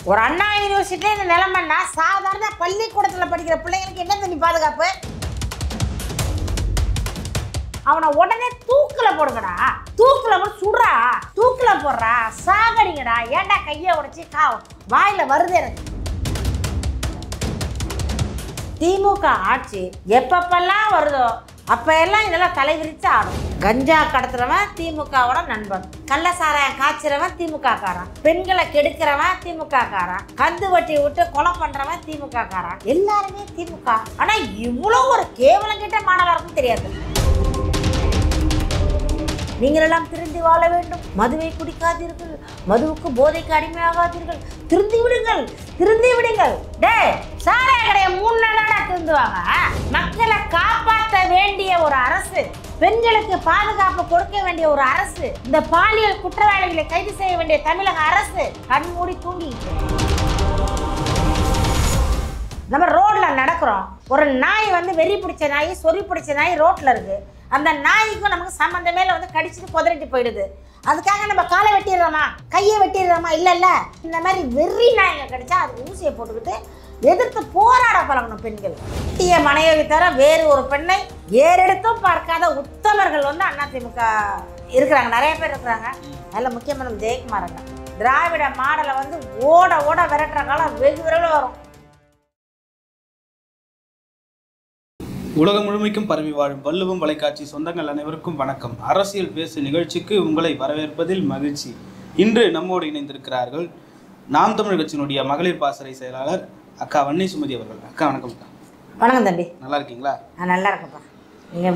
ஒரு அண்ணா யூனிவர்சிட்டியில் இந்த நிலைமைன்னா சாதாரண பள்ளிக்கூடத்தில் படிக்கிற பிள்ளைங்களுக்கு என்ன தண்ணி பாதுகாப்பு? அவனை உடனே தூக்கில் போடுங்கடா, தூக்கில் போட்டு சுடுறா, தூக்கில் போடுறா, சாகடிங்கடா. ஏன்டா கையை உடைச்சி வாயில் வருது எனக்கு. திமுக ஆட்சி எப்பப்பெல்லாம் வருதோ அப்போ எல்லாம் இதெல்லாம் தலைவிரித்து ஆடும். கஞ்சா கடத்துறவன் திமுகவோட நண்பன், கள்ள சாராயம் காய்ச்சிறவன் திமுக காரன், பெண்களை கெடுக்கிறவன் திமுக காரன், கந்து வட்டி விட்டு கொலை பண்றவன் திமுக காரன், எல்லாருமே திமுக. ஆனா இவ்வளோ ஒரு கேவலம் கிட்ட மாடலா இருக்கும் தெரியாது. நீங்கள் எல்லாம் திருந்தி வாழ வேண்டும், மதுவை குடிக்காதீர்கள், மதுவுக்கு போதைக்கு அடிமையாகாதீர்கள், திருந்தி விடுங்கள், திருந்தி விடுங்கள். டே சாராய கடையை 3 நாளா திருந்துவாங்க. மக்களை காப்பாற்ற வேண்டிய ஒரு அரசு, பெண்களுக்கு பாதுகாப்பு கொடுக்க வேண்டிய ஒரு அரசு, இந்த பாலியல் குற்றவாளிகளை கைது செய்ய வேண்டிய தமிழக அரசு கண்மூடி தூங்கிட்டு. நம்ம ரோட்ல நடக்கிறோம், ஒரு நாய் வந்து வெறி பிடிச்ச நாய், சொறி பிடிச்ச நாய் ரோட்ல இருக்கு. அந்த நாய்க்கும் நமக்கு சம்பந்தமே வந்து கடிச்சிட்டு கொதறிட்டு போயிடுது. அதுக்காக நம்ம காலை வெட்டிடுறோமா, கையை வெட்டிடுறோமா? இல்ல, இந்த மாதிரி வெறி நாய்ங்க கடிச்சா அதுக்கு ஊசியை போட்டுக்கிட்டு எதிர்த்து போராட பழகணும் பெண்கள். மனைவி தர வேறு ஒரு பெண்ணை ஏறெடுத்தும் பார்க்காத உத்தமர்கள் வந்து அதிமுக இருக்கிறாங்க, நிறைய பேர் இருக்கிறாங்க. அதில் முக்கியமாக நம்ம ஜெயக்குமார் திராவிட மாடலை வந்து ஓட ஓட விரட்டுற காலம் வெகு விரைவில் வரும். உலகம் முழுமைக்கும் பரவி வாழும் வள்ளுவம் வலைக்காட்சி சொந்தங்கள் அனைவருக்கும் வணக்கம். அரசியல் பேசு நிகழ்ச்சிக்கு உங்களை வரவேற்பதில் மகிழ்ச்சி. இன்று நம்மோடு இணைந்திருக்கிறார்கள் நாம் தமிழர் கட்சியினுடைய மகளிர் பாசறை செயலாளர் அக்கா வன்னி சுமதி அவர்கள். அக்கா வணக்கம். அக்கா வணக்கம் தம்பி. நல்லா இருக்கீங்களா? நல்லா இருக்கப்பா.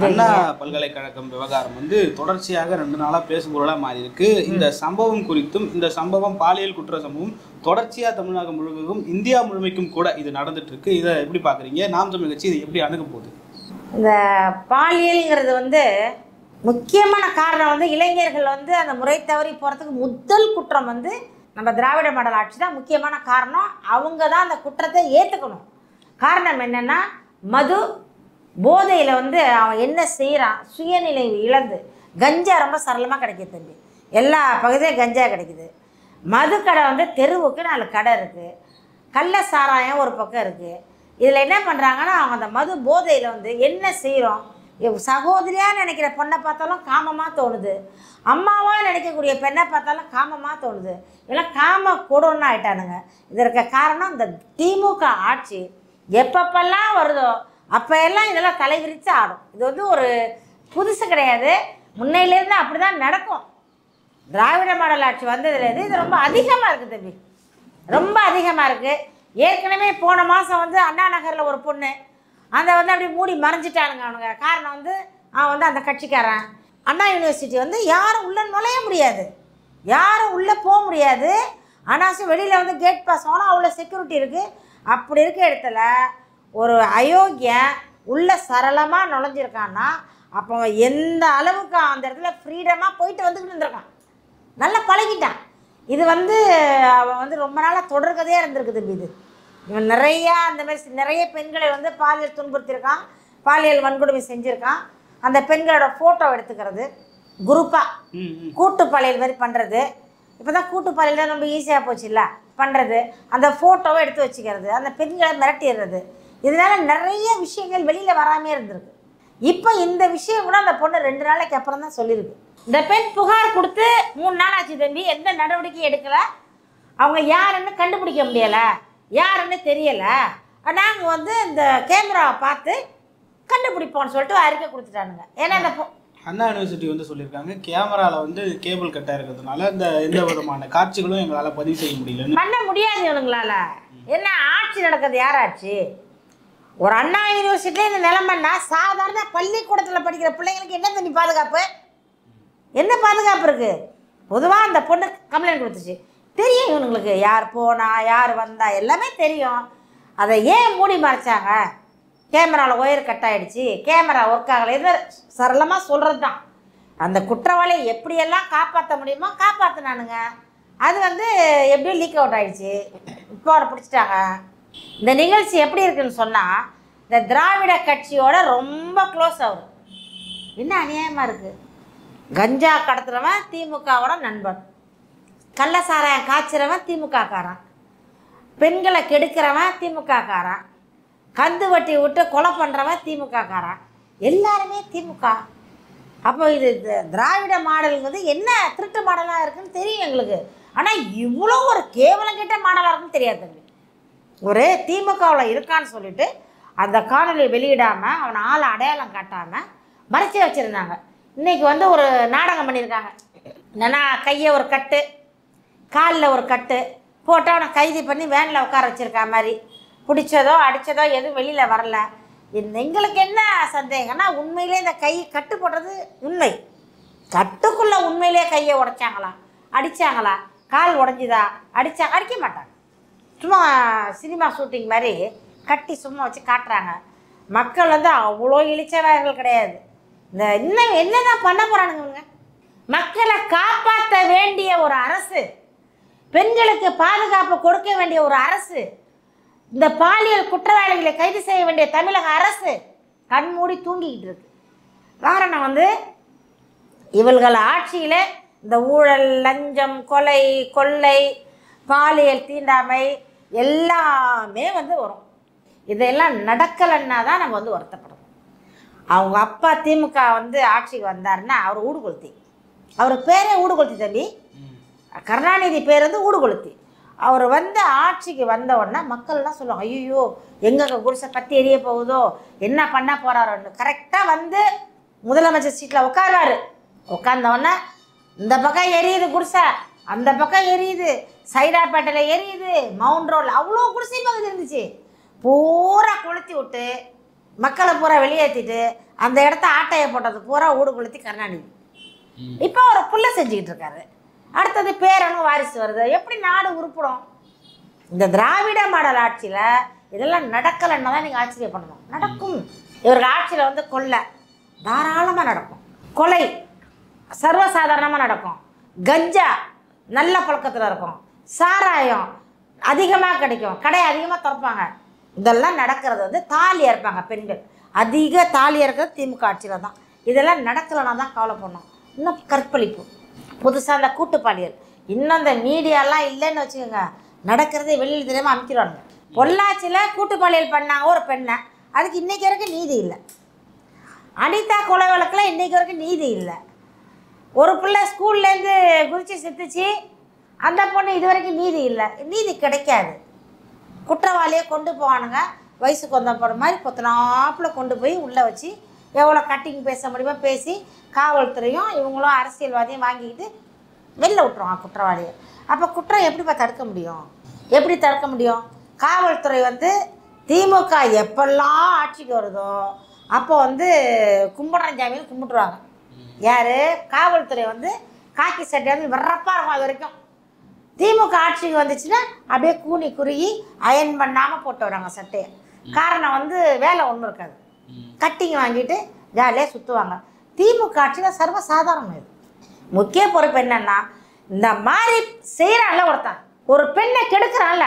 அண்ணா பல்கலைக்கழகம் விவகாரம் வந்து தொடர்ச்சியாக 2 நாளா பேசுபொருளா மாறி இருக்கு. இந்த சம்பவம் குறித்தும், இந்த சம்பவம் பாலியல் குற்ற சம்பவம் தொடர்ச்சியா தமிழகம் முழுவதும் இந்தியா முழுமைக்கும் கூட இது நடந்துட்டு இருக்கு. இதை எப்படி பாக்குறீங்க? நாம் தமிழர் கட்சி இதை எப்படி அணுக போகுது? இந்த பாலியல்ங்கிறது வந்து முக்கியமான காரணம் வந்து இளைஞர்கள் வந்து அந்த முறை தவறி போகிறதுக்கு முதல் குற்றம் வந்து நம்ம திராவிட மாடல் ஆட்சி தான் முக்கியமான காரணம். அவங்க தான் அந்த குற்றத்தை ஏற்றுக்கணும். காரணம் என்னென்னா, மது போதையில் வந்து அவன் என்ன செய்கிறான், சுயநிலை இழந்து. கஞ்சா ரொம்ப சரளமாக கிடைக்கிது தம்பி, எல்லா பகுதியிலும் கஞ்சா கிடைக்குது. மது கடை வந்து தெருவுக்கு 4 கடை இருக்குது. கள்ள சாராயம் ஒரு பக்கம் இருக்குது. இதில் என்ன பண்ணுறாங்கன்னா, அவங்க அந்த மது போதையில் வந்து என்ன செய்கிறோம், சகோதரியாக நினைக்கிற பொண்ணை பார்த்தாலும் காமமாக தோணுது, அம்மாவாக நினைக்கக்கூடிய பெண்ணை பார்த்தாலும் காமமாக தோணுது. இதெல்லாம் காம கொடுன்னு ஆகிட்டானுங்க. இதற்கு காரணம் இந்த திமுக ஆட்சி எப்பப்பெல்லாம் வருதோ அப்போ எல்லாம் இதெல்லாம் தலைவிரித்து ஆடும். இது வந்து ஒரு புதுசு கிடையாது, முன்னையிலேருந்து அப்படி தான் நடக்கும். திராவிட மாடல் ஆட்சி வந்ததுலேருந்து இது ரொம்ப அதிகமாக இருக்குது தம்பி, ரொம்ப அதிகமாக இருக்குது. ஏற்கனவே போன மாதம் வந்து அண்ணா நகரில் ஒரு பொண்ணு அந்த வந்து அப்படி மூடி மறைஞ்சிட்டானுங்க அவனுங்க. காரணம் வந்து அவன் வந்து அந்த கட்சிக்காரன். அண்ணா யூனிவர்சிட்டி வந்து யாரும் உள்ளே நுழைய முடியாது, யாரும் உள்ளே போக முடியாது. ஆனால் வெளியில் வந்து கேட் பாஸ் ஆகணும், அவ்வளோ செக்யூரிட்டி இருக்குது. அப்படி இருக்க இடத்துல ஒரு அயோக்கியன் உள்ளே சரளமாக நுழைஞ்சிருக்கான்னா அப்போ எந்த அளவுக்கு அந்த இடத்துல ஃப்ரீடமாக போயிட்டு வந்துக்கிட்டு இருந்திருக்கான், நல்லா பழகிட்டான். இது வந்து அவன் வந்து ரொம்ப நாளாக தொடர்கதையாக இருந்திருக்குது. இது இவன் நிறையா அந்த மாதிரி நிறைய பெண்களை வந்து பாலியல் துன்புறுத்தியிருக்கான், பாலியல் வன்கொடுமை செஞ்சுருக்கான். அந்த பெண்களோட ஃபோட்டோ எடுத்துக்கிறது, குரூப்பாக கூட்டு பாலியல் மாதிரி பண்ணுறது. இப்போ தான் கூட்டு பாலியல் தான் ரொம்ப ஈஸியாக போச்சு இல்லை பண்ணுறது. அந்த ஃபோட்டோவை எடுத்து வச்சுக்கிறது, அந்த பெண்களை மிரட்டிடுறது. இதனால் நிறைய விஷயங்கள் வெளியில் வராமே இருந்திருக்கு. இப்போ இந்த விஷயம் கூட அந்த பொண்ணு 2 நாளைக்கு அப்புறம் தான் சொல்லியிருக்கு. இந்த பெண் புகார் கொடுத்து 3 நாள் ஆச்சு தம்பி, எந்த நடவடிக்கையும் எடுக்கலை. அவங்க யாருன்னு கண்டுபிடிக்க முடியலை, யாருன்னு தெரியலை. நாங்கள் வந்து இந்த கேமராவை பார்த்து கண்டுபிடிப்போம்னு சொல்லிட்டு அறிக்கை கொடுத்துட்டானுங்க. ஏன்னா அந்த அண்ணா யூனிவர்சிட்டி வந்து சொல்லியிருக்காங்க, கேமராவில் வந்து கேபிள் கட்டாக இருக்கிறதுனால இந்த எந்த விதமான காட்சிகளும் எங்களால் பதிவு செய்ய முடியல. பண்ண முடியாது இவனுங்களால. என்ன ஆட்சி நடக்குது, யார் ஆட்சி? ஒரு அண்ணா யூனிவர்சிட்டியில் இந்த நிலைமைன்னா சாதாரண பள்ளிக்கூடத்தில் படிக்கிற பிள்ளைங்களுக்கு என்ன தண்ணி பாதுகாப்பு, என்ன பாதுகாப்பு இருக்குது? பொதுவாக அந்த பொண்ணு கம்ப்ளைண்ட் கொடுத்துச்சு, தெரியும் இவனுங்களுக்கு யார் போனா யார் வந்தா எல்லாமே தெரியும். அதை ஏன் மூடி மறைச்சாங்க? கேமராவில் ஒயர் கட் ஆகிடுச்சு, கேமரா ஒர்க் ஆகலை. இது சரளமாக சொல்கிறது தான். அந்த குற்றவாளியை எப்படியெல்லாம் காப்பாற்ற முடியுமோ காப்பாற்றினானுங்க. அது வந்து எப்படியும் லீக் அவுட் ஆகிடுச்சு, இப்போ அவரை பிடிச்சிட்டாங்க. இந்த நிகழ்ச்சி எப்படி இருக்குன்னு சொன்னால், இந்த திராவிட கட்சியோட ரொம்ப க்ளோஸ் ஆகும். என்ன அநியாயமாக இருக்குது. கஞ்சா கடத்துறவன் திமுகவோட நண்பன், கள்ள சாராயம் காய்ச்சிறவன் திமுக காரன், பெண்களை கெடுக்கிறவன் திமுக காரன், கந்து வட்டி விட்டு கொலை பண்ணுறவன் திமுக காரன், எல்லாருமே திமுக. அப்போ இது திராவிட மாடலுங்கிறது என்ன திருட்டு மாடலாக இருக்குன்னு தெரியும் எங்களுக்கு. ஆனால் இவ்வளோ ஒரு கேவலம் கிட்ட மாடலாக இருக்குன்னு தெரியாது தம்பி. ஒரு திமுகவில் இருக்கான்னு சொல்லிட்டு அந்த காணொலியை வெளியிடாமல் அவனை ஆளை அடையாளம் காட்டாமல் மறைச்சி வச்சுருந்தாங்க. இன்றைக்கி வந்து ஒரு நாடகம் பண்ணியிருக்காங்க. என்னன்னா கையை ஒரு கட்டு, காலில் ஒரு கட்டு போட்டு அவனை கைது பண்ணி வேனில் உட்கார வச்சுருக்கா மாதிரி. பிடிச்சதோ அடித்ததோ எதுவும் வெளியில் வரல. எங்களுக்கு என்ன சந்தேகம்னா உண்மையிலே இந்த கை கட்டு போடுறது உண்மை. கட்டுக்குள்ளே உண்மையிலே கையை உடைச்சாங்களா, அடித்தாங்களா, கால் உடஞ்சிதா, அடிக்க மாட்டாங்க. சும்மா சினிமா ஷூட்டிங் மாதிரி கட்டி சும்மா வச்சு காட்டுறாங்க. மக்கள் வந்து அவ்வளோ இழிச்சவர்கள் கிடையாது. இந்த இன்னும் என்னதான் பண்ண போகிறானுங்க? மக்களை காப்பாற்ற வேண்டிய ஒரு அரசு, பெண்களுக்கு பாதுகாப்பு கொடுக்க வேண்டிய ஒரு அரசு, இந்த பாலியல் குற்றவாளிகளை கைது செய்ய வேண்டிய தமிழக அரசு கண்மூடி தூங்கிக்கிட்டு இருக்கு. காரணம் வந்து இவர்கள் ஆட்சியில் இந்த ஊழல், லஞ்சம், கொலை, கொள்ளை, பாலியல் தீண்டாமை எல்லாமே வந்து வரும். இதெல்லாம் நடக்கலைன்னா தான் நம்ம வந்து வருத்தப்படணும். அவங்க அப்பா திமுக வந்து ஆட்சிக்கு வந்தாருன்னா அவர் ஊடுகொளுத்தி, அவர் பேரே ஊடுகொளுத்தி தம்பி. கருணாநிதி பேர் வந்து ஊடுகொளுத்தி. அவர் வந்து ஆட்சிக்கு வந்த உடனே மக்கள்லாம் சொல்லுவாங்க, ஐயோ எங்கே குடிசை பற்றி எரிய போகுதோ, என்ன பண்ண போகிறாரோன்னு. கரெக்டாக வந்து முதலமைச்சர் சீட்டில் உட்காருவார். உட்கார்ந்தவொடனே இந்த பக்கம் எரியுது குடிசை, அந்த பக்கம் எரியுது, சைதாப்பேட்டையில் எரியுது, மவுண்ட் ரோடில் அவ்வளோ குடிசை பகுதி இருந்துச்சு. பூரா கொளுத்தி விட்டு மக்களை பூரா வெளியேற்றிட்டு அந்த இடத்த ஆட்டையை போட்டது பூரா ஊடுகொளுத்தி கருணாநிதி. இப்போ ஒரு புள்ள செஞ்சுக்கிட்டு இருக்காரு. அடுத்தது பேரனும் வாரிசு வருது. எப்படி நாடு உருப்படும்? இந்த திராவிட மாடல் ஆட்சியில் இதெல்லாம் நடக்கலைன்னா தான் நீங்கள் ஆச்சரியப்படணும். நடக்கும். இவர்கள் ஆட்சியில் வந்து கொள்ளை தாராளமாக நடக்கும், கொலை சர்வசாதாரணமாக நடக்கும், கஞ்சா நல்ல பழக்கத்தில் இருக்கும், சாராயம் அதிகமாக கிடைக்கும், கடை அதிகமாக திறப்பாங்க. இதெல்லாம் நடக்கிறது வந்து தாலி அறுப்பாங்க பெண்கள். அதிக தாலி அறுக்கிறது திமுக ஆட்சியில் தான். இதெல்லாம் நடக்கலைன்னா தான் கவலைப்படணும். இன்னும் கற்பழிப்பு, புதுசாக அந்த கூட்டுப்பாலியல், இன்னும் இந்த மீடியாலாம் இல்லைன்னு வச்சுக்கோங்க, நடக்கிறதே வெளியில் தெரியாமல் அமைக்கிறாங்க. பொள்ளாச்சியில் கூட்டுப்பாலியல் பண்ணாங்க ஒரு பெண்ணை, அதுக்கு இன்றைக்கி வரைக்கும் நீதி இல்லை. அனிதா கொலை வழக்கில் இன்றைக்கி வரைக்கும் நீதி இல்லை. ஒரு பிள்ளை ஸ்கூல்லேருந்து குதிச்சு செத்துச்சு, அந்த பொண்ணு இது வரைக்கும் நீதி இல்லை. நீதி கிடைக்காது. குற்றவாளியை கொண்டு போவானுங்க, வயசுக்கு வந்த போகிற மாதிரி கொத்தனாப்பில் கொண்டு போய் உள்ளே வச்சு எவ்வளோ கட்டிங் பேச முடியுமோ பேசி காவல்துறையும் இவங்களும் அரசியல்வாதியும் வாங்கிக்கிட்டு வெளில விட்டுருவாங்க குற்றவாளியை. அப்போ குற்றம் எப்படிப்பா தடுக்க முடியும்? எப்படி தடுக்க முடியும்? காவல்துறை வந்து திமுக எப்பெல்லாம் ஆட்சிக்கு வருதோ அப்போ வந்து கும்பிட்ற ஜாமியில் கும்பிட்டுருவாங்க. யார்? காவல்துறை வந்து காக்கி சட்டை வந்து வரப்பாக இருக்கும். அது வரைக்கும் திமுக ஆட்சிக்கு வந்துச்சுன்னா அப்படியே கூனி குறுகி அயன் பண்ணாமல் போட்டு வராங்க சட்டையை. காரணம் வந்து வேலை ஒன்றும் இருக்காது, கட்டிங் வாங்கிட்டு ஜாலியாக சுற்றுவாங்க. திமுக ஆட்சியில் சர்வசாதாரணம். இது முக்கிய பொறுப்பு என்னன்னா, இந்த மாதிரி செய்கிறான்ல ஒருத்தன், ஒரு பெண்ணை கெடுக்கிறான்ல,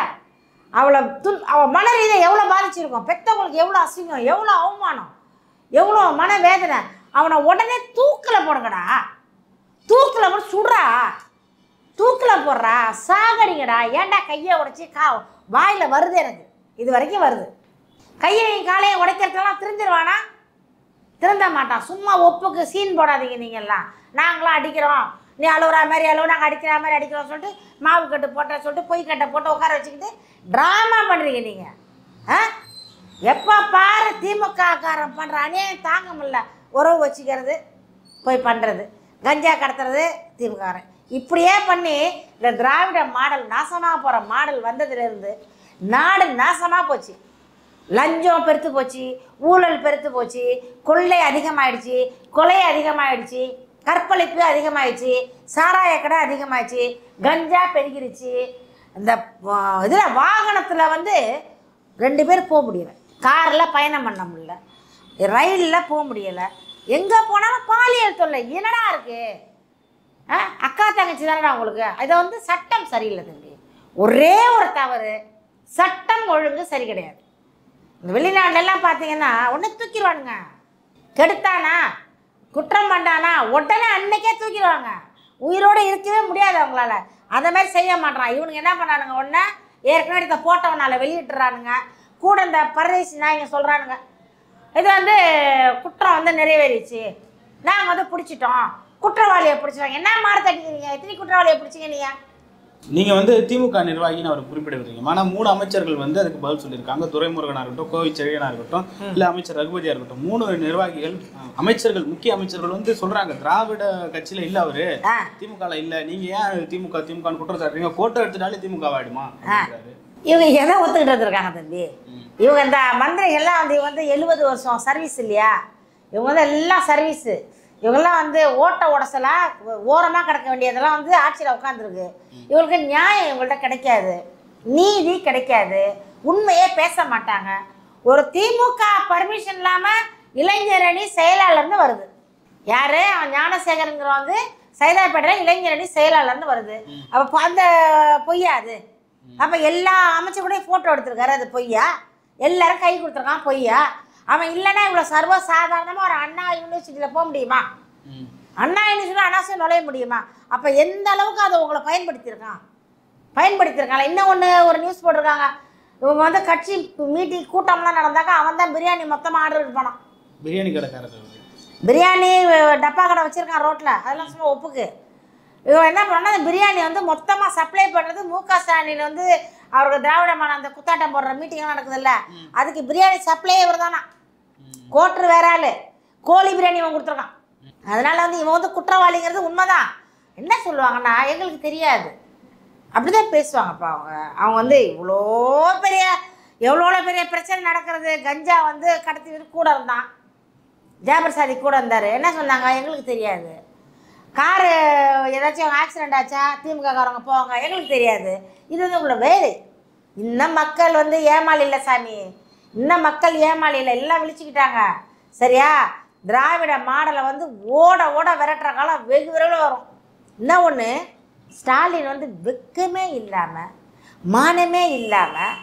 அவள் மன ரீதியை எவ்வளோ பாதிச்சிருக்கும், பெற்றவங்களுக்கு எவ்வளோ அசிங்கம், எவ்வளோ அவமானம், எவ்வளோ மன வேதனை. அவனை உடனே தூக்கில் போடுங்கடா, தூக்கில் போட்டு சுடுறா, தூக்கில் போடுறா, சாகடிங்கடா. ஏன்டா கையை உடைச்சி வாயில் வருது, எனக்கு இது வரைக்கும் வருது. கையையும் காலையும் உடைக்கிறதெல்லாம் திருந்திருவானா? திருந்த மாட்டான். சும்மா ஒப்புக்கு சீன் போடாதீங்க. நீங்கள்லாம் நாங்களாம் அடிக்கிறோம், நீ அழுவுற மாதிரி அழுவு, நாங்கள் அடிக்கிற மாதிரி அடிக்கிறோம் சொல்லிட்டு மாவு கட்டு போட்ட சொல்லிட்டு பொய் கட்டை போட்டு உட்கார வச்சுக்கிட்டு ட்ராமா பண்ணுறீங்க நீங்கள். எப்போ பாரு திமுக காரன் பண்ணுற அநியாயம் தாங்க முடியல. உறவு வச்சுக்கிறது, போய் பண்ணுறது, கஞ்சா கடத்துறது திமுககாரன். இப்படியே பண்ணி இந்த திராவிட மாடல் நாசமாக போகிற மாடல் வந்ததுலேருந்து நாடு நாசமாக போச்சு. லஞ்சம் பெருத்து போச்சு, ஊழல் பெருத்து போச்சு, கொள்ளை அதிகமாகிடுச்சு, கொலை அதிகமாகிடுச்சு, கற்பழிப்பு அதிகமாகிடுச்சு, சாராய கடை அதிகமாகிடுச்சு, கஞ்சா பெருகிருச்சு. இந்த இதில் வாகனத்தில் வந்து 2 பேர் போக முடியலை, காரில் பயணம் பண்ண முடியல, ரயிலில் போக முடியலை, எங்கே போனாலும் பாலியல் தொல்லை. என்னடா இருக்குது? அக்கா தங்கச்சி தானடா உங்களுக்கு. இதை வந்து சட்டம் சரியில்லை தம்பி. ஒரே ஒரு தவறு, சட்டம் ஒழுங்கு சரி கிடையாது. இந்த வெளிநாட்டிலலாம் பார்த்தீங்கன்னா உடனே தூக்கிடுவானுங்க. கெடுத்தானா, குற்றம் பண்ணானா உடனே அன்னைக்கே தூக்கிடுவாங்க. உயிரோடு இருக்கவே முடியாது அவங்களால. அதை மாதிரி செய்ய மாட்டான். இவனுங்க என்ன பண்ணானுங்க, உடனே ஏற்கனவே இந்த போட்டோவனால வெளியிட்டுறானுங்க. கூட இந்த பரதேசி நாயங்க சொல்கிறானுங்க, இது வந்து குற்றம் வந்து நிறைவேறிச்சு, நாங்கள் வந்து பிடிச்சிட்டோம், குற்றவாளியை பிடிச்சிட்டோம். என்ன மாறத்தட்டிக்கிறீங்க? எத்தனை குற்றவாளியை பிடிச்சிங்க நீங்கள்? நீங்கள் வந்து திமுக நிர்வாகின்னு அவர் குறிப்பிடுறீங்க. ஆனால் 3 அமைச்சர்கள் வந்து அதுக்கு பதில் சொல்லியிருக்காங்க. துரைமுருகனாக இருக்கட்டும், கோவை செழியனாக இருக்கட்டும், இல்லை அமைச்சர் ரகுபதியாக இருக்கட்டும், 3 நிர்வாகிகள் அமைச்சர்கள் முக்கிய அமைச்சர்கள் வந்து சொல்கிறாங்க, திராவிட கட்சியில் இல்லை அவர், திமுகவில் இல்லை, நீங்கள் ஏன் திமுகன்னு குற்றம் சாட்டுறீங்க, ஃபோட்டோ எடுத்துட்டாலே திமுக ஆகிடுமா? இவங்க எதை ஒத்துக்கிட்டு இருக்காங்க தம்பி? இவங்க இந்த மந்திரிகள்லாம் வந்து இவங்க வந்து 70 வருஷம் சர்வீஸ் இல்லையா? இவங்க வந்து எல்லாம் சர்வீஸு. இவங்கெல்லாம் வந்து ஓட்ட உடசலாக ஓரமாக கிடக்க வேண்டியதெல்லாம் வந்து ஆட்சியில் உட்காந்துருக்கு. இவங்களுக்கு நியாயம் இவங்கள்ட்ட கிடைக்காது, நீதி கிடைக்காது, உண்மையே பேச மாட்டாங்க. ஒரு திமுக பர்மிஷன் இல்லாமல் இளைஞரணி செயலாளர்னு வருது. யார்? அவன் ஞானசேகரங்கிற வந்து சைதாப்பேட்டையில் இளைஞரணி செயலாளர்னு வருது. அப்போ அந்த பொய்யா அது? அப்போ எல்லா அமைச்சர் ஃபோட்டோ எடுத்திருக்காரு, அது பொய்யா? எல்லாரும் கை கொடுத்துருக்கான், பொய்யா? அவன் இல்லைன்னா இவ்வளோ சர்வசாதாரணமாக ஒரு அண்ணா யூனிவர்சிட்டியில் போக முடியுமா? அண்ணா யூனிவர்சிட்டியில் அனாவசியம் நுழைய முடியுமா? அப்போ எந்த அளவுக்கு அதை உங்களை பயன்படுத்தியிருக்காங்க. இன்னும் ஒரு நியூஸ் போட்டிருக்காங்க, இவங்க வந்து கட்சி மீட்டிங் கூட்டம்லாம் நடந்தாக்கா அவன் தான் பிரியாணி மொத்தமாக ஆர்டர் எடுப்பானான். பிரியாணி கடைக்காரர் பிரியாணி டப்பா கடை வச்சுருக்கான் ரோட்டில், அதெல்லாம் சும்மா ஒப்புக்கு. இவன் என்ன பண்ணா, அந்த பிரியாணி வந்து மொத்தமாக சப்ளை பண்ணுறது முக ஸ்டாலின் வந்து அவருக்கு திராவிட மாடல் அந்த குத்தாட்டம் போடுற மீட்டிங்லாம் நடக்குதுல்ல, அதுக்கு பிரியாணி சப்ளை இவர் தானா, கோட்ரு வேற ஆள், கோழி பிரியாணி இவன் கொடுத்துருக்கான். அதனால் வந்து இவன் வந்து குற்றவாளிங்கிறது உண்மைதான். என்ன சொல்லுவாங்கன்னா, எங்களுக்கு தெரியாது, அப்படிதான் பேசுவாங்கப்பா. அவங்க வந்து எவ்வளோ பெரிய பிரச்சனை நடக்கிறது. கஞ்சா வந்து கடத்தி கூட இருந்தான், ஜெயபிரசாதி கூட இருந்தார். என்ன சொன்னாங்க? எங்களுக்கு தெரியாது. காரு ஏதாச்சும் ஆக்சிடெண்ட் ஆச்சா திமுக காரங்க போவாங்க, எங்களுக்கு தெரியாது. இது வந்து உங்களோட வேலை. இன்னும் மக்கள் வந்து ஏமாளி இல்லை சாமி, இன்னும் மக்கள் ஏமாளி இல்லை, எல்லாம் விழிச்சுக்கிட்டாங்க. சரியா? திராவிட மாடலை வந்து ஓட விரட்டுற காலம் வெகு விரைவில் வரும். இன்னும் ஒன்று, ஸ்டாலின் வந்து வெக்கமே இல்லாமல் மானமே இல்லாமல்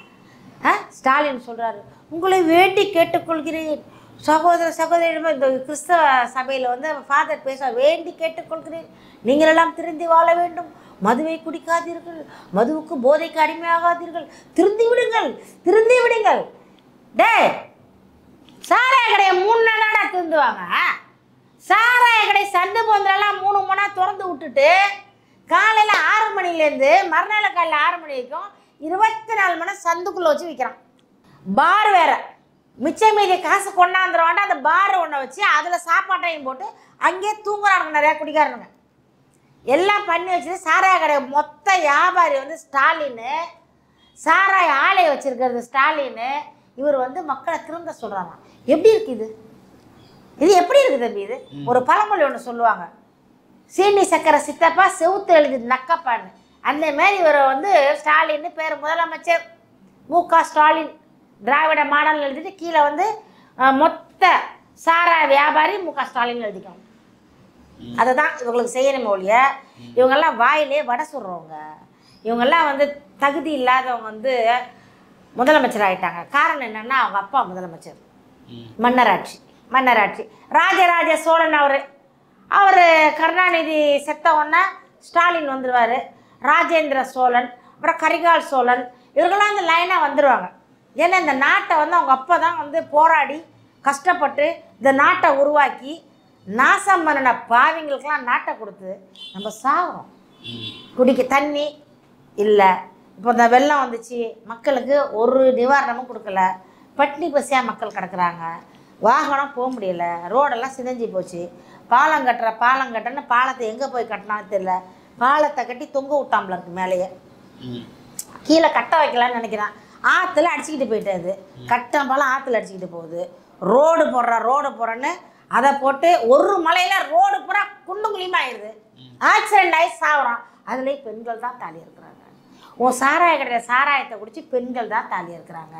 ஸ்டாலின் சொல்கிறாரு, உங்களை வேண்டி கேட்டுக்கொள்கிறேன் சகோதரிடமே. இந்த கிறிஸ்தவ சபையில் வந்து ஃபாதர் பேச, வேண்டி கேட்டுக்கொள்கிறேன், நீங்களெல்லாம் திருந்தி வாழ வேண்டும், மதுவை குடிக்காதீர்கள், மதுவுக்கு போதைக்கு அடிமையாகாதீர்கள், திருந்தி விடுங்கள். டே, சாராய கடையை 3 நாளாக திருந்துவாங்க. சாராய கடை சந்து போந்தெல்லாம் 3 மணி நேரம் திறந்து விட்டுட்டு காலையில் 6 மணிலேருந்து மறுநாள் காலையில் 6 மணி வரைக்கும் 24 மணி நேரம் சந்துக்குள்ளே வச்சு விற்கிறான். பார் வேறு, மிச்சம் மீதி காசு கொண்டாந்துருவாண்டா, அந்த பார் ஒன்றை வச்சு அதில் சாப்பாட்டையும் போட்டு அங்கேயே தூங்குறானுங்க நிறையா குடிக்காரனுங்க. எல்லாம் பண்ணி வச்சுட்டு சாராய கடை மொத்த வியாபாரி வந்து ஸ்டாலின்னு, சாராய ஆலையை வச்சுருக்கிறது ஸ்டாலின்னு. இவர் வந்து மக்களை திருந்த சொல்கிறாங்க. எப்படி இருக்குது இது? எப்படி இருக்குது தம்பி இது? ஒரு பழமொழி ஒன்று சொல்லுவாங்க, சீனி சக்கரை சித்தப்பா செவுத்து எழுதி நக்கப்பான்னு. அந்த மாதிரி இவர் வந்து ஸ்டாலின்னு பேர், முதலமைச்சர் முக ஸ்டாலின், திராவிட மாடல் எழுதிட்டு கீழே வந்து மொத்த சாராய வியாபாரி முக ஸ்டாலின் எழுதிக்கணும். அதை தான் இவங்களுக்கு செய்யணுமே ஒழிய, இவங்கெல்லாம் வாயிலே வடை சுடுறவங்க, இவங்கெல்லாம் வந்து தகுதி இல்லாதவங்க வந்து முதலமைச்சர் ஆகிட்டாங்க. காரணம் என்னென்னா, அவங்க அப்பா முதலமைச்சர், மன்னராட்சி. ராஜராஜ சோழன் அவர் கருணாநிதி செத்த உடனே ஸ்டாலின் வந்துடுவார், ராஜேந்திர சோழன், அப்புறம் கரிகால் சோழன், இவர்களெல்லாம் அந்த லைனாக வந்துடுவாங்க. ஏன்னா இந்த நாட்டை வந்து அவங்க அப்பா தான் வந்து போராடி கஷ்டப்பட்டு இந்த நாட்டை உருவாக்கி நாசம் பண்ணின பாவிங்களுக்கெல்லாம் நாட்டை கொடுத்து நம்ம சாகிறோம். குடிக்க தண்ணி இல்லை, இப்போ இந்த வெள்ளம் வந்துச்சு, மக்களுக்கு ஒரு நிவாரணமும் கொடுக்கல, பட்டினி பசியாக மக்கள் கிடக்குறாங்க, வாகனம் போக முடியல, ரோடெல்லாம் சிதைஞ்சி போச்சு. பாலம் கட்டுறன்னு பாலத்தை எங்கே போய் கட்டினான்னு தெரியல, பாலத்தை கட்டி தொங்க விட்டாம்பல இருக்கு மேலேயே, கீழே கட்ட வைக்கலான்னு நினைக்கிறான், ஆற்றுல அடிச்சுக்கிட்டு போயிட்டாது, கட்டம் பாலம் ஆற்றுல அடிச்சுக்கிட்டு போகுது. ரோடு போடுறேன்னு அதை போட்டு ஒரு மலையில் ரோடு பூரா குண்டும் குழியுமா ஆயிடுது, ஆக்சிடென்ட் ஆகி சாகுறான். அதுலேயும் பெண்கள் தான் தாலி இருக்கிறாங்க. சாராய கடையில் சாராயத்தை குடிச்சு பெண்கள் தான் தாலி இருக்கிறாங்க.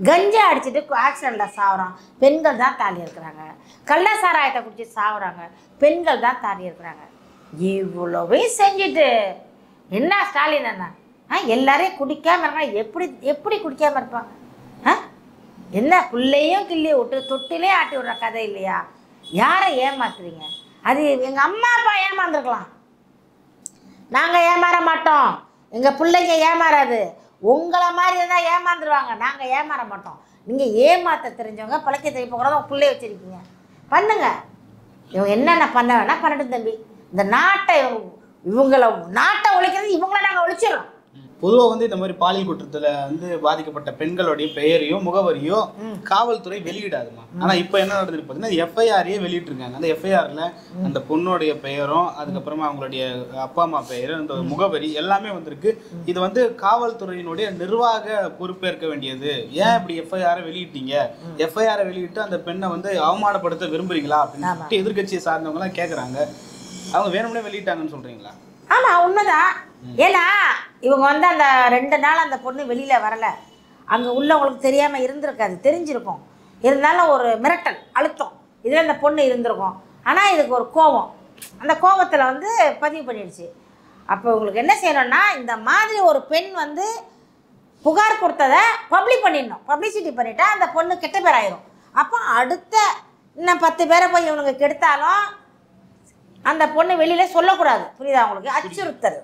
கஞ்சா அடிச்சுட்டு ஆக்சிடெண்ட்டில் சாகுறான், பெண்கள் தான் தாலி இருக்கிறாங்க. கள்ள சாராயத்தை குடிச்சு சாகுறாங்க, பெண்கள் தான் தாலி இருக்கிறாங்க. இவ்வளவே செஞ்சுட்டு என்ன ஸ்டாலின் அண்ணா எல்லாரையும் குடிக்காமல் இருக்காங்க. எப்படி குடிக்காமல் இருப்பாங்க? என்ன பிள்ளையும் கிள்ளி விட்டு தொட்டிலே ஆட்டி விடுற கதை இல்லையா? யாரை ஏமாத்துறீங்க? அது எங்கள் அம்மா அப்பா ஏமாந்துருக்கலாம், நாங்கள் ஏமாற மாட்டோம், எங்கள் பிள்ளைங்க ஏமாறாது. உங்களை மாதிரி இருந்தால் ஏமாந்துருவாங்க. நாங்கள் ஏமாற மாட்டோம். நீங்கள் ஏமாற்ற தெரிஞ்சவங்க பிழைக்க தெரிய போகிறத பிள்ளைய வச்சுருக்கீங்க, பண்ணுங்க. இவங்க என்னென்ன பண்ண வேணால் பண்ணட்டும் தம்பி. இந்த நாட்டை இவங்களை நாட்டை ஒழிக்கிறது இவங்கள நாங்கள் ஒழிச்சிடறோம். பொதுவாக வந்து இந்த மாதிரி பாலியல் குற்றத்தில் வந்து பாதிக்கப்பட்ட பெண்களுடைய பெயரையும் முகவரியும் காவல்துறை வெளியிடாதுமா. ஆனால் இப்போ என்ன நடந்துருக்கு பார்த்தீங்கன்னா எஃப்ஐஆரையே வெளியிட்டிருக்காங்க. அந்த எஃப்ஐஆரில் அந்த பொண்ணுடைய பெயரும் அதுக்கப்புறமா அவங்களுடைய அப்பா அம்மா பெயர் அந்த முகவரி எல்லாமே வந்திருக்கு. இது வந்து காவல்துறையினுடைய நிர்வாக பொறுப்பேற்க வேண்டியது. ஏன் இப்படி எஃப்ஐஆரை வெளியிட்டீங்க? எஃப்ஐஆரை வெளியிட்டு அந்த பெண்ணை வந்து அவமானப்படுத்த விரும்புறீங்களா அப்படின்னு எதிர்கட்சியை சார்ந்தவங்கலாம் கேட்குறாங்க. அவங்க வேணும்னே வெளியிட்டாங்கன்னு சொல்கிறீங்களா? ஆமாம், உண்மைதான். ஏன்னா இவங்க வந்து அந்த 2 நாள் அந்த பொண்ணு வெளியில் வரலை. அங்கே உள்ளவங்களுக்கு தெரியாமல் இருந்திருக்காது, தெரிஞ்சிருக்கும். இருந்தாலும் ஒரு மிரட்டல் அழுத்தம் இதில் அந்த பொண்ணு இருந்திருக்கும். ஆனால் இதுக்கு ஒரு கோபம், அந்த கோபத்தில் வந்து பதிவு பண்ணிடுச்சு. அப்போ உங்களுக்கு என்ன செய்யணும்னா, இந்த மாதிரி ஒரு பெண் வந்து புகார் கொடுத்ததை பண்ணிடணும். பப்ளிசிட்டி பண்ணிட்டா அந்த பொண்ணு கெட்ட பேர் ஆயிரும். அப்போ அடுத்த இன்னும் 10 பேரை போய் இவனுக்கு கெடுத்தாலும் அந்த பொண்ணு வெளியில் சொல்லக்கூடாது. புரியுதா உங்களுக்கு? அச்சுறுத்துறது.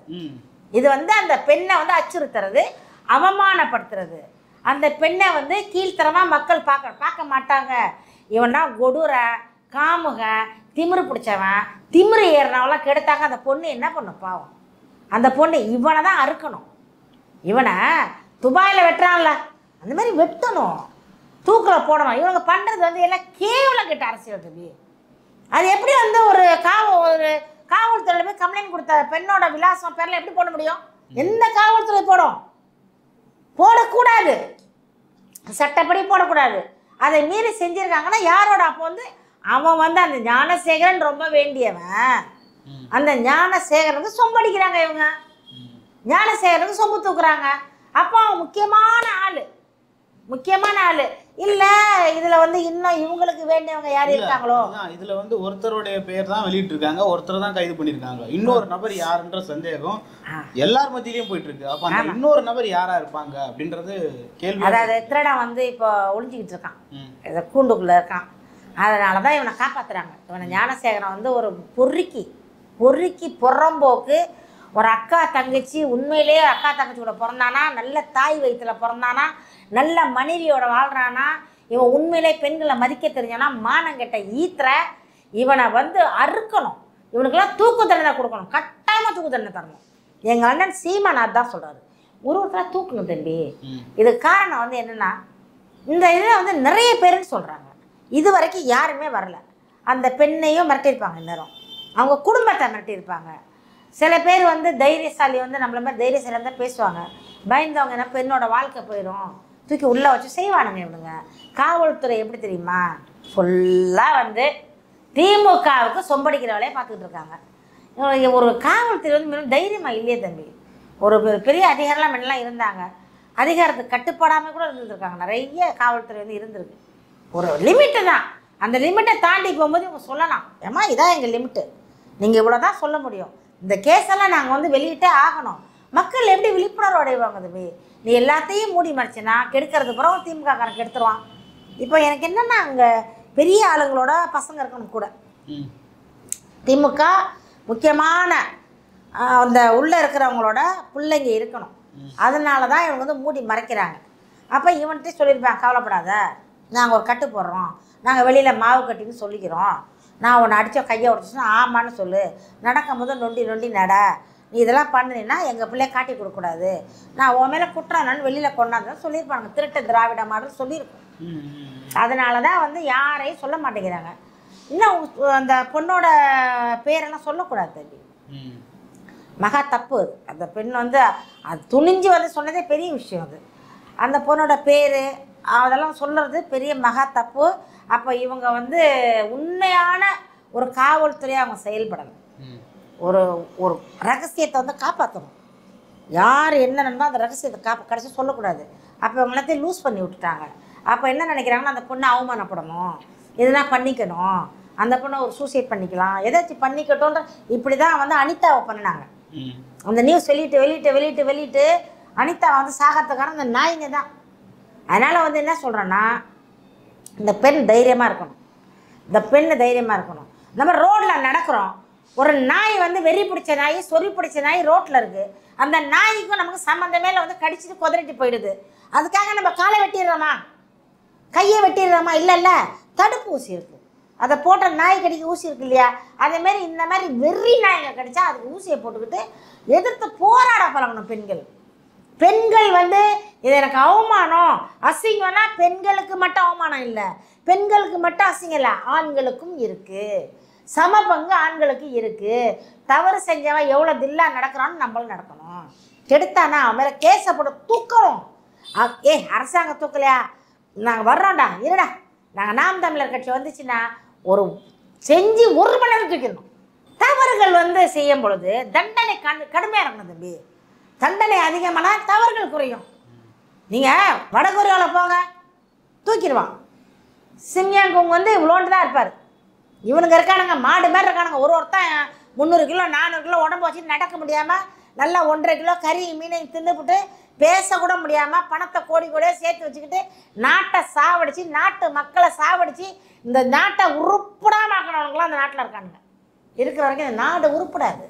இது வந்து அந்த பெண்ணை வந்து அச்சுறுத்துறது, அவமானப்படுத்துறது. அந்த பெண்ணை வந்து கீழ்த்தரமாக மக்கள் பார்க்க மாட்டாங்க. இவனா கொடூர காமுக திமிரு பிடிச்சவன், திமிரு ஏறினவெல்லாம் கெடுத்தாங்க. அந்த பொண்ணு என்ன பண்ணும் பாவம்? அந்த பொண்ணு இவனை தான் அறுக்கணும். இவனை துபாயில் வெட்டுறான்ல அந்த மாதிரி வெட்டணும், தூக்கில் போடணும். இவங்க பண்ணுறது வந்து எல்லாம் கேவலம் கிட்ட அரசியல் தம்பி. அது எப்படி வந்து ஒரு காவல்துறையில் போய் கம்ப்ளைண்ட் கொடுத்த பெண்ணோட விலாசம் பேரில் எப்படி போட முடியும்? எந்த காவல்துறை போடக்கூடாது, சட்டப்படி போடக்கூடாது. அதை மீறி செஞ்சுருக்காங்கன்னா யாரோட? அப்போ வந்து அவன் வந்து அந்த ஞானசேகரன் ரொம்ப வேண்டியவன். அந்த ஞானசேகரனுக்கு சொம்படிக்கிறாங்க இவங்க, ஞானசேகரனுக்கு சொம்பு தூக்குறாங்க. அப்போ முக்கியமான ஆள் இல்லை. இதில் வந்து இன்னும் இவங்களுக்கு வேண்டியவங்க யார் இருக்காங்களோ? இதில் வந்து ஒருத்தருடைய பேர் தான் வெளியிட்டிருக்காங்க, ஒருத்தர் தான் கைது பண்ணியிருக்காங்க. இன்னொரு நபர் யாருன்ற சந்தேகம் எல்லார் மத்தியிலையும் போயிட்டு இருக்கு. அப்போ அந்த இன்னொரு நபர் யாரா இருப்பாங்க அப்படின்றது கேள்வி. அதாவது திருடன் வந்து இப்போ ஒளிஞ்சிக்கிட்டு இருக்கான், இதை கூண்டுக்குள்ளே இருக்கான். அதனால தான் இவனை காப்பாற்றுறாங்க. இவனை ஞானசேகரன் வந்து ஒரு பொறுக்கி புறம்போக்கு ஒரு அக்கா தங்கச்சி, உண்மையிலேயே அக்கா தங்கச்சி கூட பிறந்தானா, நல்ல தாய் வயிற்றில் பிறந்தானா, நல்ல மனைவியோட வாழ்கிறானா, இவன் உண்மையிலே பெண்களை மதிக்க தெரிஞ்சானா, மானங்கெட்ட ஈத்திர இவனை வந்து அறுக்கணும். இவனுக்கெல்லாம் தூக்கு தண்டனை கொடுக்கணும், கட்டாயமாக தூக்கு தண்டனை தரணும். எங்கள் அண்ணன் சீமானார் தான் சொல்கிறாரு, ஒருத்தராக தூக்கணும் தம்பி. இதுக்கு காரணம் வந்து என்னென்னா, இந்த இதில் வந்து நிறைய பேருன்னு சொல்கிறாங்க. இது வரைக்கும் யாருமே வரல. அந்த பெண்ணையும் மிரட்டியிருப்பாங்க, இந்நேரம் அவங்க குடும்பத்தை மிரட்டியிருப்பாங்க. சில பேர் வந்து தைரியசாலி வந்து நம்மள மாதிரி தைரியசாலியாக தான் பேசுவாங்க. பயந்தவங்க என்ன பெண்ணோட வாழ்க்கை போயிடும் தூக்கி உள்ளே வச்சு செய்வானுங்க இவனுங்க. காவல்துறை எப்படி தெரியுமா? ஃபுல்லாக வந்து திமுகவுக்கு சொம்படிக்கிற வேலையை பார்த்துக்கிட்டு இருக்காங்க. ஒரு காவல்துறை வந்து மிகவும் தைரியமாக இல்லையே தம்பி. ஒரு பெரிய அதிகாரம்லாம் முன்னெல்லாம் இருந்தாங்க, அதிகாரத்துக்கு கட்டுப்படாமல் கூட இருந்துருக்காங்க. நிறைய காவல்துறை வந்து இருந்திருக்கு. ஒரு லிமிட்டு தான், அந்த லிமிட்டை தாண்டி போகும்போது இவங்க சொல்லலாம், ஏம்மா இதான் எங்கள் லிமிட்டு, நீங்கள் இவ்வளோ தான் சொல்ல முடியும், இந்த கேஸெல்லாம் நாங்கள் வந்து வெளியிட்டே ஆகணும். மக்கள் எப்படி விழிப்புணர்வு அடைவாங்க தம்பி? நீ எல்லாத்தையும் மூடி மறைச்சினா கெடுக்கிறது பிறகு திமுக காரன் கெடுத்துருவான். இப்போ எனக்கு என்னென்னா, அங்கே பெரிய ஆளுங்களோட பசங்க இருக்கணும் கூட. திமுக முக்கியமான அந்த உள்ளே இருக்கிறவங்களோட பிள்ளைங்க இருக்கணும். அதனால தான் இவங்க வந்து மூடி மறைக்கிறாங்க. அப்போ இவன்கிட்ட சொல்லியிருப்பாங்க, கவலைப்படாத, நாங்கள் ஒரு கட்டு போடுறோம், நாங்கள் வெளியில் மாவு கட்டின்னு சொல்லிக்கிறோம், நான் உன்னை அடித்த கையை உடச்சின்னா ஆமான்னு சொல்லு, நடக்கும் போது நொண்டி நட, நீ இதெல்லாம் பண்ணினா எங்கள் பிள்ளைய காட்டி கொடுக்கக்கூடாது, நான் உன் மேலே குற்றம் என்னன்னு வெளியில் கொண்டாந்து சொல்லியிருப்பாங்க. திருட்டு திராவிட மாடல் சொல்லியிருக்கோம். அதனால தான் வந்து யாரையும் சொல்ல மாட்டேங்கிறாங்க. இன்னும் அந்த பொண்ணோட பேரெல்லாம் சொல்லக்கூடாது தம்பி, மகா தப்பு. அந்த பெண் வந்து அது துணிஞ்சு வந்து சொன்னதே பெரிய விஷயம். அது அந்த பொண்ணோட பேர் அதெல்லாம் சொல்கிறது பெரிய மகா தப்பு. அப்போ இவங்க வந்து உண்மையான ஒரு காவல்துறையாக அவங்க செயல்படணும். ஒரு ஒரு ரகசியத்தை வந்து காப்பாற்றணும். யார் என்னன்னா அந்த ரகசியத்தை கடைசி சொல்லக்கூடாது. அப்போ இவங்க எல்லாத்தையும் லூஸ் பண்ணி விட்டுட்டாங்க. அப்போ என்ன நினைக்கிறாங்கன்னா, அந்த பொண்ணை அவமானப்படணும், இதெல்லாம் பண்ணிக்கணும், அந்த பொண்ணை ஒரு சூசைட் பண்ணிக்கலாம், ஏதாச்சும் பண்ணிக்கட்டும்ன்ற இப்படி தான் வந்து அனிதாவை பண்ணினாங்க. அந்த நியூஸ் வெளியிட்டு அனிதா வந்து சாகத்துக்கான அந்த நாய்ங்க தான். அதனால் வந்து என்ன சொல்கிறேன்னா, இந்த பெண் தைரியமாக இருக்கணும், இந்த பெண்ணு தைரியமாக இருக்கணும். நம்ம ரோட்டில் நடக்கிறோம், ஒரு நாய் வந்து வெறி பிடிச்ச நாய், சொறி பிடிச்ச நாய் ரோட்டில் இருக்குது. அந்த நாய்க்கும் நமக்கு சம்மந்தமே இல்லை, வந்து கடிச்சிட்டு குதறிட்டு போயிடுது. அதுக்காக நம்ம காலை வெட்டிடுறோமா, கையை வெட்டிடுறோமா? இல்லைல்ல, தடுப்பு ஊசி இருக்குது. அதை போட்ட நாய் கடிக்க ஊசி இருக்கு இல்லையா? அதேமாரி இந்த மாதிரி வெறி நாய்ங்க கடிச்சா அதுக்கு ஊசியை போட்டுக்கிட்டு எதிர்த்து போராட பழகணும் பெண்கள். பெண்கள் வந்து இது எனக்கு அவமானம் அசிங்கம்னா பெண்களுக்கு மட்டும் அவமானம் இல்லை, பெண்களுக்கு மட்டும் அசிங்கம் இல்லை, ஆண்களுக்கும் இருக்குது. சம பங்கு ஆண்களுக்கு இருக்குது. தவறு செஞ்சவன் எவ்வளோ தில்லா நடக்கிறான்னு நம்மளும் நடக்கணும். கெடுத்தானா அவன் மேலே கேஸை போட்டு தூக்கணும். அரசாங்கம் தூக்கலையா, நாங்கள் வர்றோம்டா, இருடா, நாங்கள் நாம் தமிழர் கட்சி வந்துச்சுன்னா ஒரு செஞ்சு 1 மணி நேரம் தூக்கிடணும். தவறுகள் வந்து செய்யும் பொழுது தண்டனை கடுமையாக இருக்கணும் தம்பி. தண்டனை அதிகமானா தவறுகள் குறையும். நீங்கள் வடகொரியாவில் போங்க, தூக்கிடுவான். சிம்யாங்குங் வந்து இவ்வளோண்டு தான் இருப்பார். இவனுங்க இருக்கானுங்க மாடு மாதிரி இருக்கானுங்க. ஒருத்தன் 300 கிலோ 400 கிலோ உடம்பு வச்சு நடக்க முடியாமல், நல்லா 1.5 கிலோ கறி மீனையும் தின்னுபிட்டு பேசக்கூட முடியாமல் பணத்தை கோடி கோடியாக சேர்த்து வச்சுக்கிட்டு நாட்டை சாவடிச்சு, நாட்டு மக்களை சாவடிச்சு, இந்த நாட்டை உருப்படாமாக்கணவனுங்களாம் அந்த நாட்டில் இருக்கானுங்க. இருக்கிற வரைக்கும் இந்த நாடு உருப்படாது.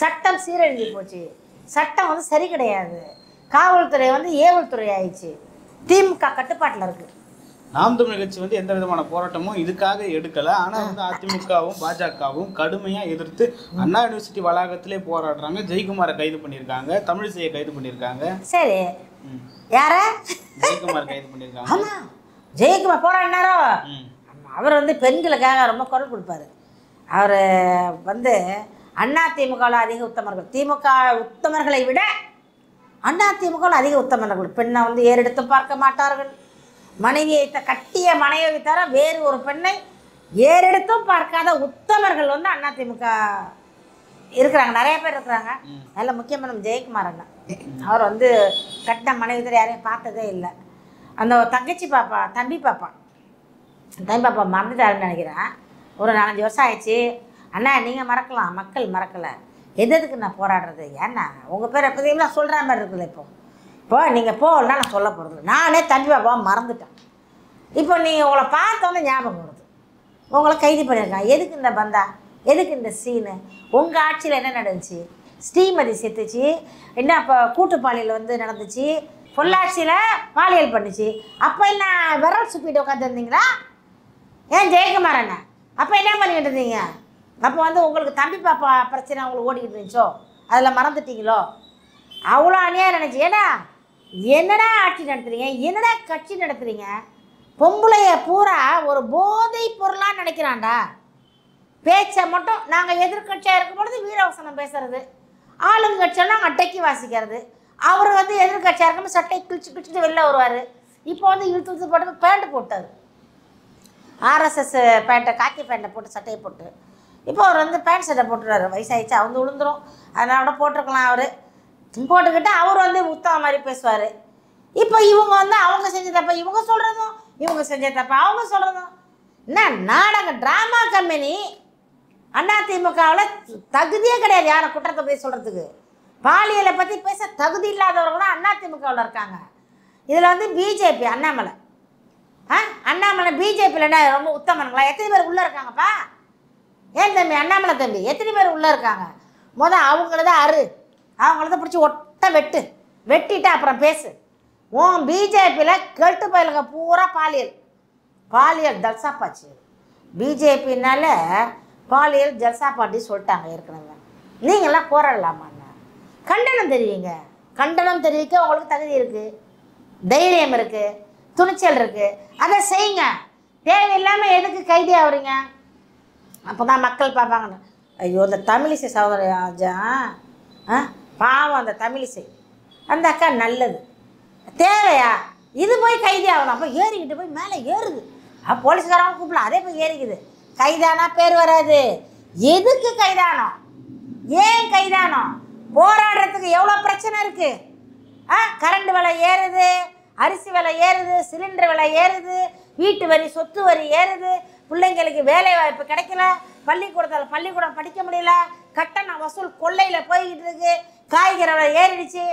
சட்டம் சீரழிஞ்சு போச்சு. சட்டம் வந்து சரி கிடையாது. காவல்துறை வந்து ஏவல்துறை ஆயிடுச்சு. திமுக கட்டுப்பாட்டில் இருக்குது. நாம் தமிழர் கட்சி வந்து எந்த விதமான போராட்டமும் இதுக்காக எடுக்கலை. ஆனால் வந்து அதிமுகவும் பாஜகவும் கடுமையாக எதிர்த்து அண்ணா யூனிவர்சிட்டி வளாகத்திலே போராடுறாங்க. ஜெயக்குமாரை கைது பண்ணியிருக்காங்க, தமிழிசையை கைது பண்ணியிருக்காங்க. சரி, யார? ஜெயக்குமார் கைது பண்ணியிருக்காங்க. ஆமாம், ஜெயக்குமார் போராடினாரோ? அவர் வந்து பெண்களுக்காக ரொம்ப குரல் கொடுப்பாரு. அவர் வந்து அண்ணா திமுகவில் அதிக உத்தமர்கள், திமுக உத்தமர்களை விட அண்ணா திமுகவில் அதிக உத்தமர்கள். பெண்ணை வந்து ஏறெடுத்து பார்க்க மாட்டார்கள். மனைவியை கட்டிய மனைவி தவிர வேறு ஒரு பெண்ணை ஏறெடுத்தும் பார்க்காத உத்தமர்கள் வந்து அண்ணா திமுக இருக்கிறாங்க, நிறைய பேர் இருக்கிறாங்க. அதில் முக்கியமான ஜெயக்குமார் அண்ணா. அவர் வந்து கட்டின மனைவி தவிர யாரையும் பார்த்ததே இல்லை. அந்த தங்கச்சி பாப்பா, தம்பி பாப்பா மறந்துட்டாருன்னு நினைக்கிறேன். ஒரு 4-5 வருஷம் ஆயிடுச்சு. அண்ணா நீங்கள் மறக்கலாம், மக்கள் மறக்கலை. எதுக்கு நான் போராடுறது? ஏன்னா உங்கள் பேர் எப்போதையும் நான் சொல்கிற மாதிரி இருக்குல்ல. இப்போ நீங்கள் போகலன்னா நான் சொல்ல போகிறது. நானே தம்பி பாப்பா மறந்துட்டேன். இப்போ நீங்கள் உங்களை பார்த்தோன்னே ஞாபகம் வருது. உங்களை கைது பண்ணியிருக்காங்க. எதுக்கு இந்த பந்தா, எதுக்கு இந்த சீனு? உங்கள் ஆட்சியில் என்ன நடந்துச்சு? ஸ்ரீமதி செத்துச்சு, என்ன இப்போ கூட்டுப்பாலியல் வந்து நடந்துச்சு, பொள்ளாச்சியில் பாலியல் பண்ணிச்சு. அப்போ என்ன விரல் சுப்பிட்டு உட்காந்துருந்தீங்களா? ஏன் ஜெயக்குமார் அண்ணா அப்போ என்ன பண்ணிக்கிட்டு இருந்தீங்க? அப்போ வந்து உங்களுக்கு தம்பி பாப்பா பிரச்சனை உங்களுக்கு ஓடிக்கிட்டு இருந்துச்சோ, அதில் மறந்துட்டீங்களோ? அவ்வளோ அநியாயம் நினச்சி. ஏன்னா என்னடா ஆட்சி நடத்துறீங்க, என்னடா கட்சி நடத்துறீங்க? பொம்பளைய பூரா ஒரு போதை பொருளாக நினைக்கிறான்டா. பேச்சை மட்டும் நாங்கள் எதிர்கட்சியாக இருக்கும் பொழுது வீரவசனம் பேசுறது, ஆளுங்கட்சியெல்லாம் அட்டைக்கு வாசிக்கிறது. அவர் வந்து எதிர்கட்சியாக இருக்கும்போது சட்டை கிழிச்சிட்டு வெளில வருவார். இப்போ வந்து இழுத்து போட்டு பேண்ட் போட்டார், ஆர்எஸ்எஸ் பேண்ட்டை, காக்கி பேண்ட்டை போட்டு சட்டையை போட்டு. இப்போ அவர் வந்து பேண்ட் சட்டை போட்டுறாரு. வயசாகிடுச்சு, அவங்க விழுந்துடும், அதனால கூட போட்டிருக்கலாம். அவர் போட்டுக்கிட்டு அவர் வந்து உத்தம மாதிரி பேசுவார். இப்போ இவங்க வந்து அவங்க செஞ்ச தப்ப இவங்க சொல்கிறதும், இவங்க செஞ்ச தப்ப அவங்க சொல்கிறதும். என்ன நாடக ட்ராமா கம்பெனி? அதிமுகவில் தகுதியே கிடையாது யாரை குற்றத்தை போய் சொல்கிறதுக்கு. பாலியலை பற்றி பேச தகுதி இல்லாதவர்களும் அதிமுகவில் இருக்காங்க. இதில் வந்து பிஜேபி அண்ணாமலை பிஜேபியில் என்ன ரொம்ப உத்தமனுங்களா? எத்தனை பேர் உள்ளே இருக்காங்கப்பா? ஏன் தம்பி அண்ணாமலை தம்பி, எத்தனை பேர் உள்ளே இருக்காங்க? அவங்களதான் அவங்களத பிடிச்சி ஒட்ட வெட்டிட்டு அப்புறம் பேசு. உன் பிஜேபியில் கெட்டு பயிலுங்க பூரா பாலியல் ஜல்சாப்பாச்சு. பிஜேபின்னால பாலியல் ஜல்சாப்பாட்டி சொல்லிட்டாங்க ஏற்கனவே. நீங்களாம் போராடலாமாண்ணா? கண்டனம் தெரிவிங்க. கண்டனம் தெரிவிக்க உங்களுக்கு தகுதி இருக்குது, தைரியம் இருக்குது, துணிச்சல் இருக்குது, அதை செய்யுங்க. தேவையில்லாமல் எதுக்கு கைதி ஆகுறீங்க? அப்போ தான் மக்கள் பார்ப்பாங்க. ஐயோ இந்த தமிழிசை சகோதரி பாவம், அந்த தமிழிசை அந்த அக்கா நல்லது, தேவையா இது போய் கைதி ஆகணும்? அப்போ ஏறிக்கிட்டு போய் மேலே ஏறுது. போலீஸ்காரங்க கூப்பிடலாம், அதே போய் ஏறிக்குது. கைதானா பேர் வராது. எதுக்கு கைதானோம்? ஏன் கைதானோம்? போராடுறதுக்கு எவ்வளோ பிரச்சனை இருக்குது. கரண்ட் விலை ஏறுது, அரிசி விலை ஏறுது, சிலிண்டர் விலை ஏறுது, வீட்டு வரி சொத்து வரி ஏறுது, பிள்ளைங்களுக்கு வேலை வாய்ப்பு கிடைக்கல, பள்ளிக்கூடம் படிக்க முடியல, கட்டண வசூல் கொள்ளையில் போய்கிட்டு இருக்கு, காய்கறி விலை ஏறிடுச்சு,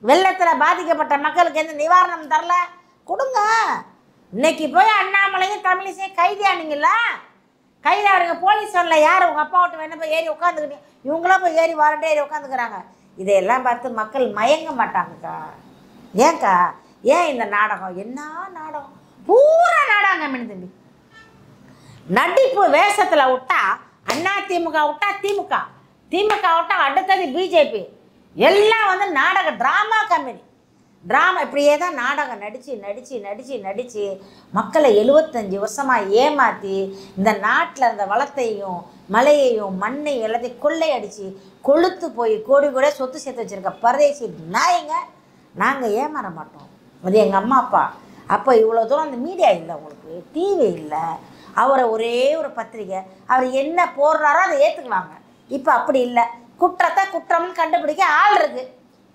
வெள்ளத்தில் பாதிக்கப்பட்ட மக்களுக்கு எந்த நிவாரணம் தரல. கொடுங்க. இன்னைக்கு போய் அண்ணாமலையும் தமிழிசையும் கைதியானீங்களா? கையில் அவருங்க போலீஸ் வரல, யார் உங்கள் அப்பா விட்டு வேணா போய் ஏறி உட்காந்துக்கிட்டு இவங்களாம் போய் ஏறி வாரண்டே ஏறி உட்காந்துக்கிறாங்க. இதையெல்லாம் பார்த்து மக்கள் மயங்க மாட்டாங்கக்கா. ஏன்க்கா, ஏன் இந்த நாடகம்? என்ன நாடகம்? பூரா நாடகம் மீன் தம்பி. நடிப்பு வேஷத்தில் விட்டா அண்ணா திமுக விட்டா திமுக, திமுக விட்டா அடுத்தது பிஜேபி, எல்லாம் வந்து நாடக ட்ராமா கம்பெனி. ட்ராமா இப்படியே தான் நாடகம் நடித்து மக்களை 75 வருஷமாக ஏமாற்றி இந்த நாட்டில் இருந்த வளத்தையும் மலையையும் மண்ணையும் எல்லாத்தையும் கொள்ளையடித்து கொளுத்து போய் கோடி கூட சொத்து சேர்த்து வச்சுருக்க பரதேசி நாயங்க நாங்கள் ஏமாற மாட்டோம். அது எங்கள் அம்மா அப்பா. அப்போ இவ்வளோ தூரம் அந்த மீடியா இல்லை, உங்களுக்கு டிவி இல்லை, அவரை ஒரே ஒரு பத்திரிக்கை, அவர் என்ன போடுறாரோ அதை ஏற்றுக்குவாங்க. இப்போ அப்படி இல்லை. குற்றத்தை குற்றம்னு கண்டுபிடிக்க ஆள் இருக்குது,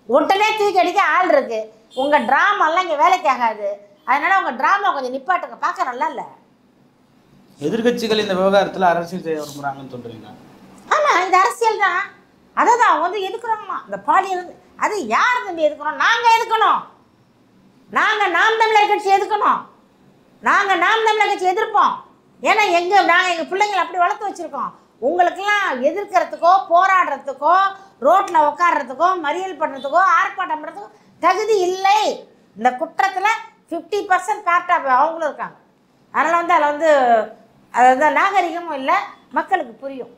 உடனே தூக்கி அடிக்க ஆள் இருக்குது. உங்கள் ட்ராமாலாம் இங்கே வேலைக்கு ஆகாது. அதனால் உங்கள் ட்ராமா கொஞ்சம் நிப்பாட்டுங்க, பார்க்க நல்லா இல்லை. எதிர்கட்சிகள் இந்த விவகாரத்தில் அரசியல் செய்ய விரும்புகிறாங்கன்னு சொல்கிறீங்க? ஆமாம், இது அரசியல் தான். அதை தான் அவங்க வந்து எதுக்குறாங்கம்மா இந்த பாலியல். அது யார் தம்பி எதுக்கணும்? நாங்கள் எதுக்கணும். நாங்கள் நாம் தமிழர் கட்சி எதுக்கணும். நாங்கள் நாம் தமிழர் கட்சி எதிர்ப்போம். ஏன்னா நாங்கள் எங்கள் பிள்ளைங்களை அப்படி வளர்த்து வச்சுருக்கோம். உங்களுக்கெல்லாம் எதிர்க்கிறதுக்கோ போராடுறதுக்கோ ரோட்டில் உட்காடுறதுக்கோ மறியல் பண்ணுறதுக்கோ ஆர்ப்பாட்டம் பண்ணுறதுக்கோ தகுதி இல்லை. இந்த குற்றத்தில் 50% பார்ட்டாக அவங்களும் இருக்காங்க. அதனால் வந்து அதில் வந்து நாகரிகமும் இல்லை, மக்களுக்கு புரியும்.